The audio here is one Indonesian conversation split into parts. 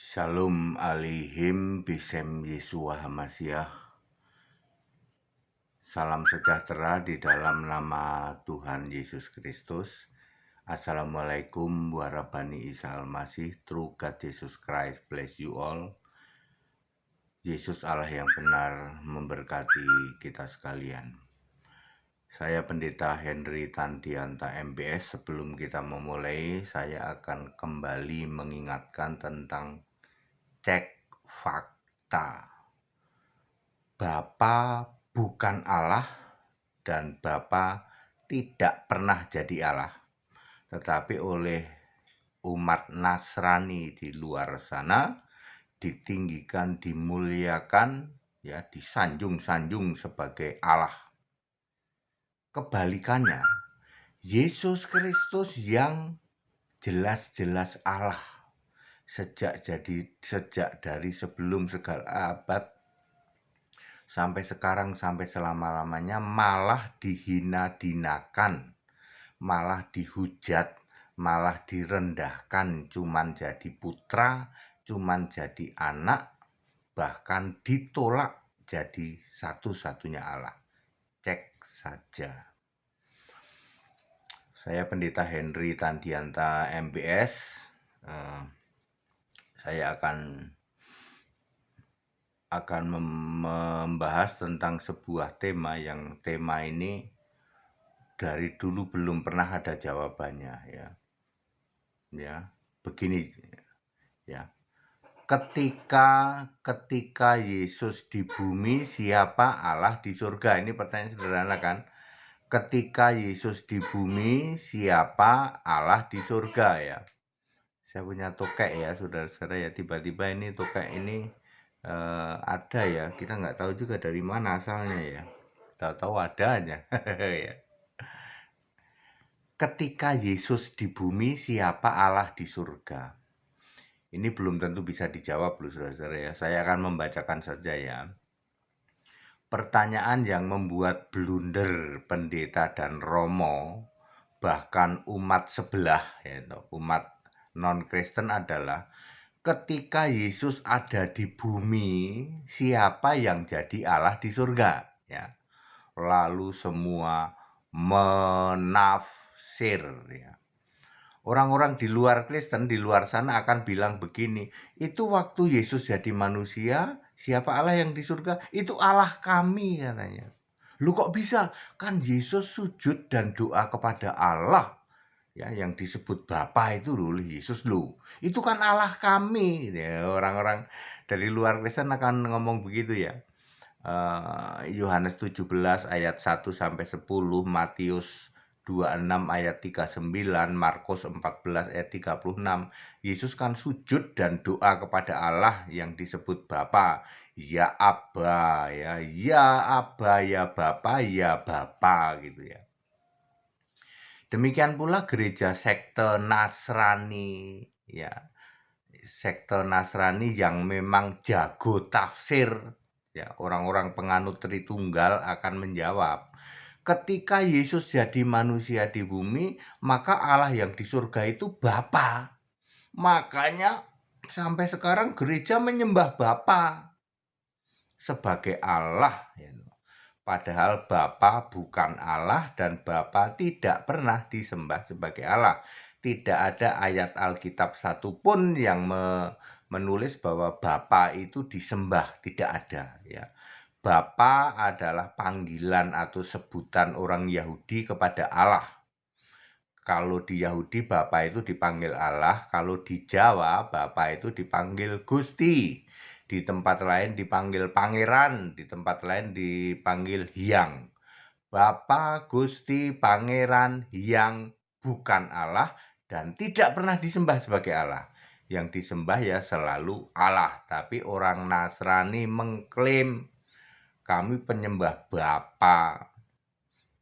Shalom Alihim Bisem Yesua Hamasiah. Salam sejahtera di dalam nama Tuhan Yesus Kristus. Assalamualaikum warahmatullahi Isa Al-Masih. True God Jesus Christ bless you all. Yesus Allah yang benar memberkati kita sekalian. Saya Pendeta Henry Tandianta MBS. Sebelum kita memulai, saya akan kembali mengingatkan tentang cek fakta. Bapa bukan Allah dan Bapa tidak pernah jadi Allah. Tetapi oleh umat Nasrani di luar sana ditinggikan, dimuliakan, ya, disanjung-sanjung sebagai Allah. Kebalikannya, Yesus Kristus yang jelas-jelas Allah sejak dari sebelum segala abad sampai sekarang, sampai selama-lamanya, malah dihina-dinakan, malah dihujat, malah direndahkan, cuman jadi putra, cuman jadi anak, bahkan ditolak jadi satu-satunya Allah. Cek saja. Saya Pendeta Henry Tandianta MBS. Saya akan membahas tentang sebuah tema yang tema ini dari dulu belum pernah ada jawabannya, ya begini, ya. Ketika Yesus di bumi, siapa Allah di surga? Ini pertanyaan sederhana kan? Ketika Yesus di bumi, siapa Allah di surga, ya? Saya punya tokek, ya saudara-saudara, ya. Tiba-tiba ini tokek ini ada, ya, kita nggak tahu juga dari mana asalnya, ya. Tahu-tahu ada aja. Ya. Ketika Yesus di bumi, siapa Allah di surga? Ini belum tentu bisa dijawab loh, saudara-saudara, ya. Saya akan membacakan saja, ya. Pertanyaan yang membuat blunder pendeta dan romo, bahkan umat sebelah, yaitu umat non-Kristen, adalah ketika Yesus ada di bumi, siapa yang jadi Allah di surga, ya. Lalu semua menafsir, ya. Orang-orang di luar Kristen, di luar sana akan bilang begini, itu waktu Yesus jadi manusia, siapa Allah yang di surga? Itu Allah kami, katanya. Lu kok bisa? Kan Yesus sujud dan doa kepada Allah, ya, yang disebut Bapa itu loh, Yesus loh. Itu kan Allah kami, ya. Orang-orang dari luar Kristen akan ngomong begitu, ya. Yohanes 17 ayat 1 sampai 10, Matius 26 ayat 39, Markus 14 ayat 36. Yesus kan sujud dan doa kepada Allah yang disebut Bapa. Ya Abba, ya Abba, ya Bapa, ya Bapa, gitu, ya. Demikian pula gereja sekte Nasrani, ya. Sekte Nasrani yang memang jago tafsir, ya. Orang-orang penganut Tritunggal akan menjawab, ketika Yesus jadi manusia di bumi, maka Allah yang di surga itu Bapa. Makanya sampai sekarang gereja menyembah Bapa sebagai Allah, ya. Padahal Bapa bukan Allah dan Bapa tidak pernah disembah sebagai Allah. Tidak ada ayat Alkitab satupun yang menulis bahwa Bapa itu disembah, tidak ada, ya. Bapa adalah panggilan atau sebutan orang Yahudi kepada Allah. Kalau di Yahudi Bapa itu dipanggil Allah, kalau di Jawa Bapa itu dipanggil Gusti. Di tempat lain dipanggil Pangeran, di tempat lain dipanggil Hyang. Bapa, Gusti, Pangeran, Hyang bukan Allah dan tidak pernah disembah sebagai Allah. Yang disembah ya selalu Allah. Tapi orang Nasrani mengklaim kami penyembah Bapa.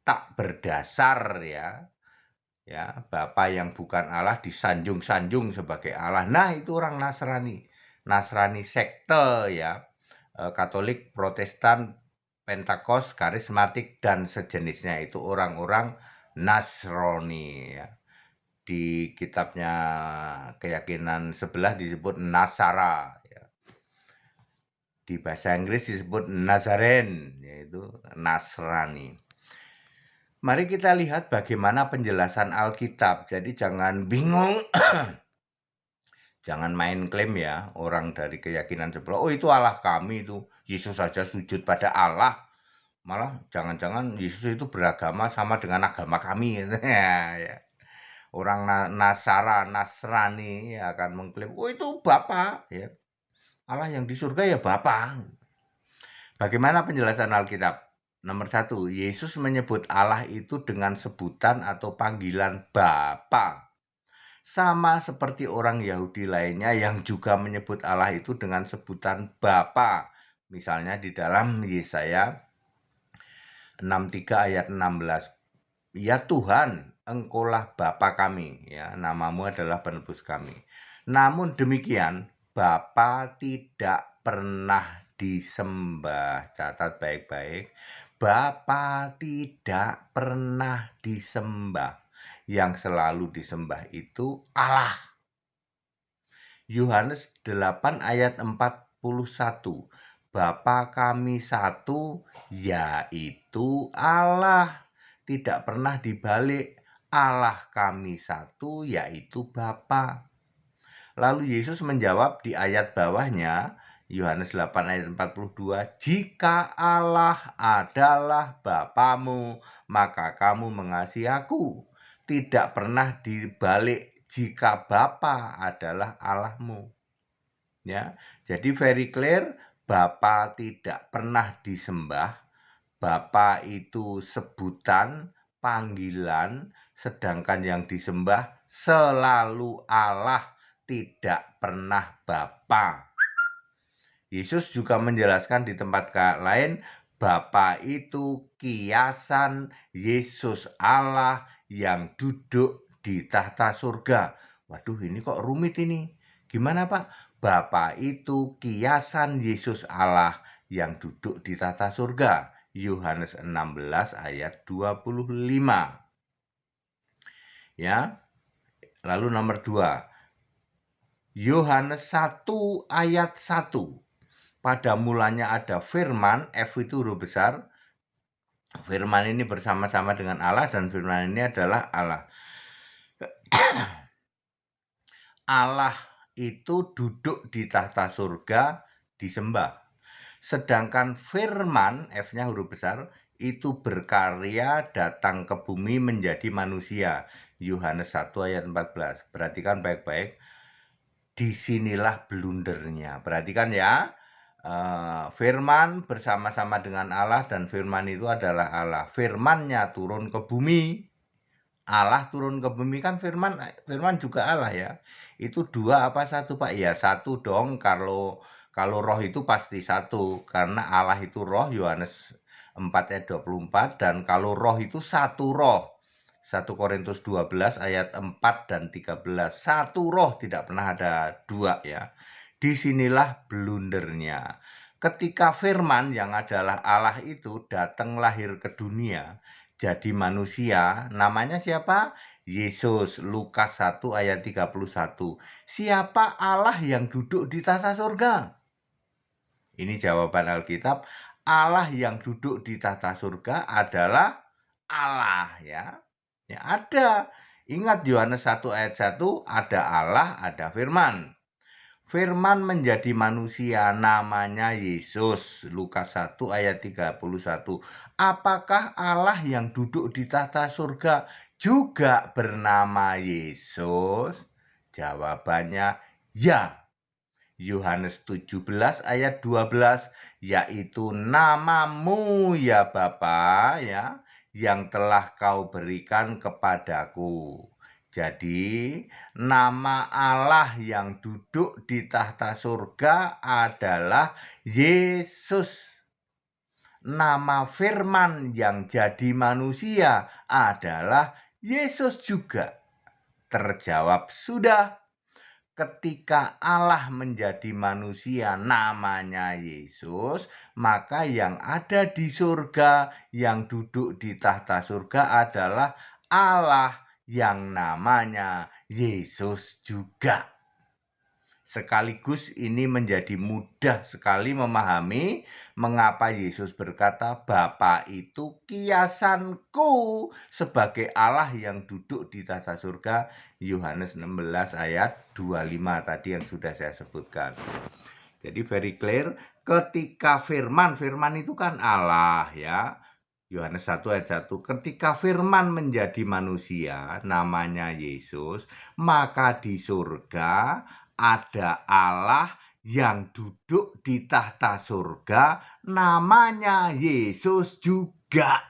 Tak berdasar, ya. Ya, Bapa yang bukan Allah disanjung-sanjung sebagai Allah. Nah, itu orang Nasrani. Nasrani sekte, ya. Katolik, Protestan, Pentakost, karismatik, dan sejenisnya, itu orang-orang Nasrani, ya. di kitabnya keyakinan sebelah disebut Nasara, ya. Di bahasa Inggris disebut Nazaren, yaitu Nasrani. Mari kita lihat bagaimana penjelasan Alkitab. Jadi jangan bingung, jangan main klaim ya, orang dari keyakinan sebelah, oh itu Allah kami itu, Yesus saja sujud pada Allah. Malah jangan-jangan Yesus itu beragama sama dengan agama kami. Ya. Orang Nasrani akan mengklaim, oh itu Bapa, ya. Allah yang di surga ya Bapa. Bagaimana penjelasan Alkitab? Nomor 1, Yesus menyebut Allah itu dengan sebutan atau panggilan Bapa. Sama seperti orang Yahudi lainnya yang juga menyebut Allah itu dengan sebutan Bapa. Misalnya di dalam Yesaya 63 ayat 16. Ya Tuhan, Engkaulah Bapa kami, ya, namamu adalah penebus kami. Namun demikian, Bapa tidak pernah disembah. Catat baik-baik. Bapa tidak pernah disembah. Yang selalu disembah itu Allah. Yohanes 8 ayat 41. Bapa kami satu, yaitu Allah. Tidak pernah dibalik. Allah kami satu, yaitu Bapa. Lalu Yesus menjawab di ayat bawahnya, Yohanes 8 ayat 42, jika Allah adalah Bapamu, maka kamu mengasihi aku. Tidak pernah dibalik jika Bapa adalah Allahmu. Ya, jadi very clear, Bapa tidak pernah disembah. Bapa itu sebutan, panggilan, sedangkan yang disembah selalu Allah, tidak pernah Bapa. Yesus juga menjelaskan di tempat lain, Bapa itu kiasan Yesus Allah yang duduk di tahta surga. Waduh, ini kok rumit ini. Gimana Pak? Bapa itu kiasan Yesus Allah yang duduk di tahta surga. Yohanes 16 ayat 25. Ya. Lalu nomor 2. Yohanes 1 ayat 1. Pada mulanya ada firman, F itu huruf besar. Firman ini bersama-sama dengan Allah dan firman ini adalah Allah. Allah itu duduk di tahta surga disembah. Sedangkan firman, F-nya huruf besar, itu berkarya datang ke bumi menjadi manusia. Yohanes 1 ayat 14. Perhatikan baik-baik. Disinilah blundernya. Perhatikan ya. Firman bersama-sama dengan Allah dan firman itu adalah Allah. Firmannya turun ke bumi. Allah turun ke bumi kan firman juga Allah ya. Itu dua apa satu Pak? Ya satu dong. Kalau roh itu pasti satu karena Allah itu roh, Yohanes 4 ayat 24, dan kalau roh itu satu roh. 1 Korintus 12 ayat 4 dan 13. Satu roh, tidak pernah ada dua ya. Disinilah blundernya. Ketika firman yang adalah Allah itu datang lahir ke dunia, jadi manusia, namanya siapa? Yesus, Lukas 1 ayat 31. Siapa Allah yang duduk di tahta surga? Ini jawaban Alkitab. Allah yang duduk di tahta surga adalah Allah ya. Ya ada. Ingat Yohanes 1 ayat 1, ada Allah, ada firman. Firman menjadi manusia, namanya Yesus. Lukas 1 ayat 31. Apakah Allah yang duduk di tahta surga juga bernama Yesus? Jawabannya ya. Yohanes 17 ayat 12, yaitu namamu ya Bapa ya, yang telah kau berikan kepadaku. Jadi, nama Allah yang duduk di tahta surga adalah Yesus. Nama firman yang jadi manusia adalah Yesus juga. Terjawab sudah. Ketika Allah menjadi manusia namanya Yesus, maka yang ada di surga, yang duduk di tahta surga adalah Allah yang namanya Yesus juga. Sekaligus ini menjadi mudah sekali memahami mengapa Yesus berkata, Bapa itu kiasanku sebagai Allah yang duduk di tata surga. Yohanes 16 ayat 25 tadi yang sudah saya sebutkan. Jadi very clear, ketika firman itu kan Allah ya. Yohanes 1 ayat 1, ketika firman menjadi manusia, namanya Yesus, maka di surga ada Allah yang duduk di tahta surga, namanya Yesus juga.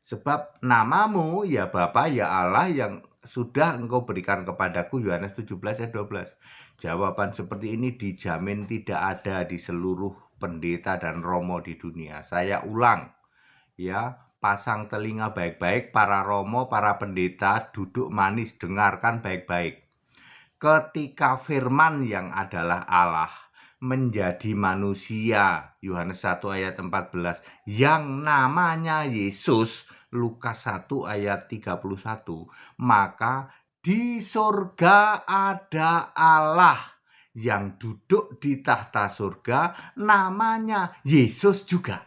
Sebab namamu ya Bapa ya Allah yang sudah engkau berikan kepadaku, Yohanes 17 ayat 12. Jawaban seperti ini dijamin tidak ada di seluruh pendeta dan romo di dunia. Saya ulang, ya, pasang telinga baik-baik, para romo, para pendeta, duduk manis, dengarkan baik-baik. Ketika firman yang adalah Allah menjadi manusia, Yohanes 1 ayat 14, yang namanya Yesus, Lukas 1 ayat 31, maka di surga ada Allah yang duduk di tahta surga, namanya Yesus juga.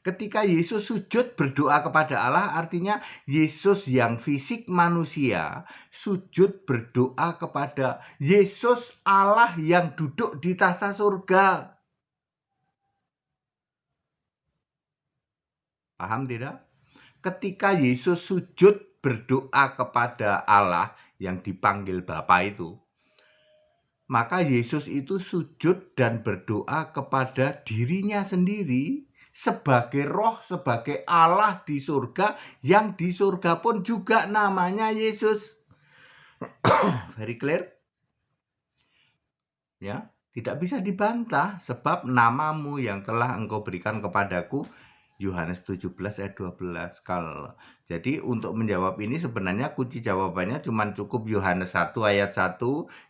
Ketika Yesus sujud berdoa kepada Allah, artinya Yesus yang fisik manusia sujud berdoa kepada Yesus Allah yang duduk di tahta surga. Paham tidak? Ketika Yesus sujud berdoa kepada Allah yang dipanggil Bapa itu, maka Yesus itu sujud dan berdoa kepada dirinya sendiri sebagai roh, sebagai Allah di surga, yang di surga pun juga namanya Yesus. Very clear? Ya, tidak bisa dibantah sebab namamu yang telah engkau berikan kepadaku, Yohanes 17 ayat 12. Jadi untuk menjawab ini sebenarnya kunci jawabannya cuma cukup Yohanes 1 ayat 1,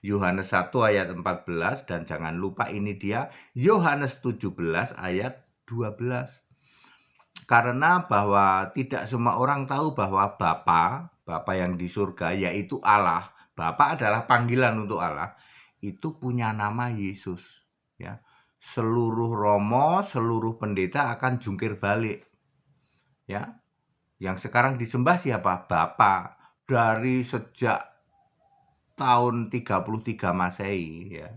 Yohanes 1 ayat 14, dan jangan lupa ini dia Yohanes 17 ayat 12. Karena bahwa tidak semua orang tahu bahwa Bapa yang di surga yaitu Allah, Bapa adalah panggilan untuk Allah, itu punya nama Yesus, ya. Seluruh romo, seluruh pendeta akan jungkir balik, ya. Yang sekarang disembah siapa? Bapa. Dari sejak tahun 33 Masehi, ya,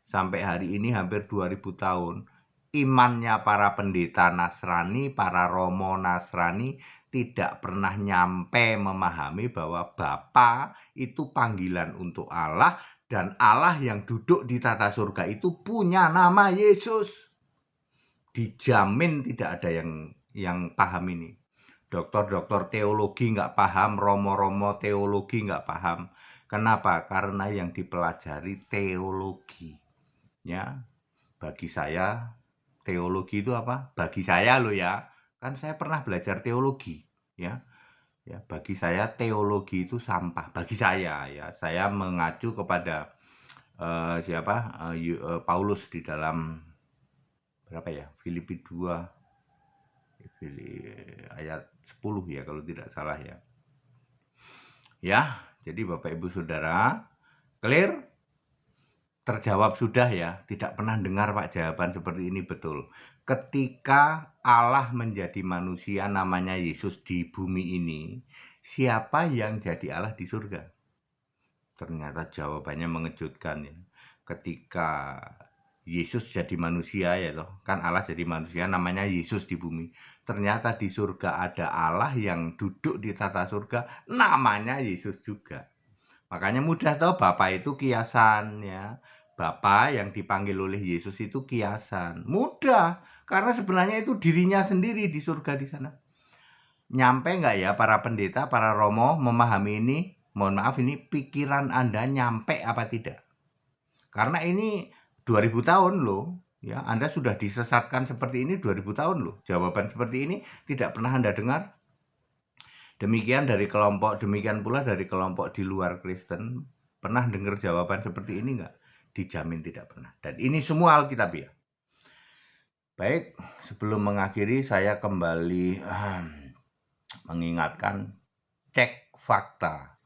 sampai hari ini hampir 2000 tahun. Imannya para pendeta Nasrani, para romo Nasrani tidak pernah nyampe memahami bahwa Bapa itu panggilan untuk Allah, dan Allah yang duduk di tata surga itu punya nama Yesus. Dijamin tidak ada yang paham ini. Dokter-dokter teologi nggak paham, romo-romo teologi nggak paham. Kenapa? Karena yang dipelajari teologi. Ya, bagi saya teologi itu apa? Bagi saya loh ya, kan saya pernah belajar teologi. Ya, ya, bagi saya teologi itu sampah. Bagi saya ya, saya mengacu kepada Paulus di dalam berapa ya? Filipi 2 ayat 10 ya kalau tidak salah ya. Ya, jadi Bapak Ibu Saudara, clear? Terjawab sudah ya, tidak pernah dengar Pak jawaban seperti ini, betul. Ketika Allah menjadi manusia namanya Yesus di bumi ini, siapa yang jadi Allah di surga? Ternyata jawabannya mengejutkan ya. Ketika Yesus jadi manusia ya toh, kan Allah jadi manusia namanya Yesus di bumi. Ternyata di surga ada Allah yang duduk di tata surga namanya Yesus juga. Makanya mudah toh, Bapa itu kiasan ya. Bapa yang dipanggil oleh Yesus itu kiasan. Mudah, karena sebenarnya itu dirinya sendiri di surga di sana. Nyampe nggak ya para pendeta, para romo memahami ini? Mohon maaf, ini pikiran Anda nyampe apa tidak? Karena ini 2000 tahun loh, ya. Anda sudah disesatkan seperti ini 2000 tahun loh. Jawaban seperti ini tidak pernah Anda dengar. Demikian pula dari kelompok di luar Kristen. Pernah dengar jawaban seperti ini nggak? Dijamin tidak pernah. Dan ini semua Alkitabiah. Baik, sebelum mengakhiri saya kembali mengingatkan, cek fakta.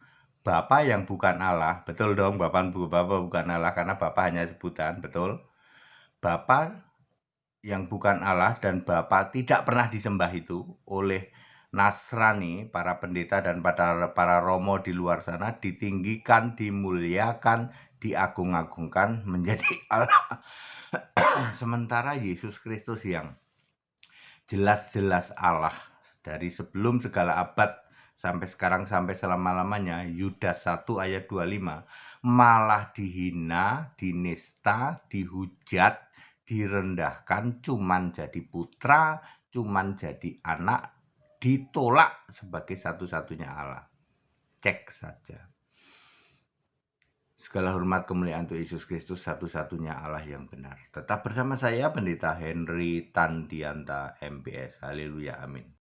Bapa yang bukan Allah, betul dong, Bapa bukan Allah karena Bapa hanya sebutan, betul. Bapa yang bukan Allah dan Bapa tidak pernah disembah itu oleh Nasrani, para pendeta dan para romo di luar sana ditinggikan, dimuliakan, diagung-agungkan menjadi Allah. Sementara Yesus Kristus yang jelas-jelas Allah dari sebelum segala abad sampai sekarang sampai selama-lamanya, Yudas 1 ayat 25, malah dihina, dinista, dihujat, direndahkan, cuman jadi putra, cuman jadi anak, ditolak sebagai satu-satunya Allah. Cek saja. Segala hormat kemuliaan untuk Yesus Kristus, satu-satunya Allah yang benar. Tetap bersama saya, Pendeta Henry Tandianta, MPS. Haleluya, amin.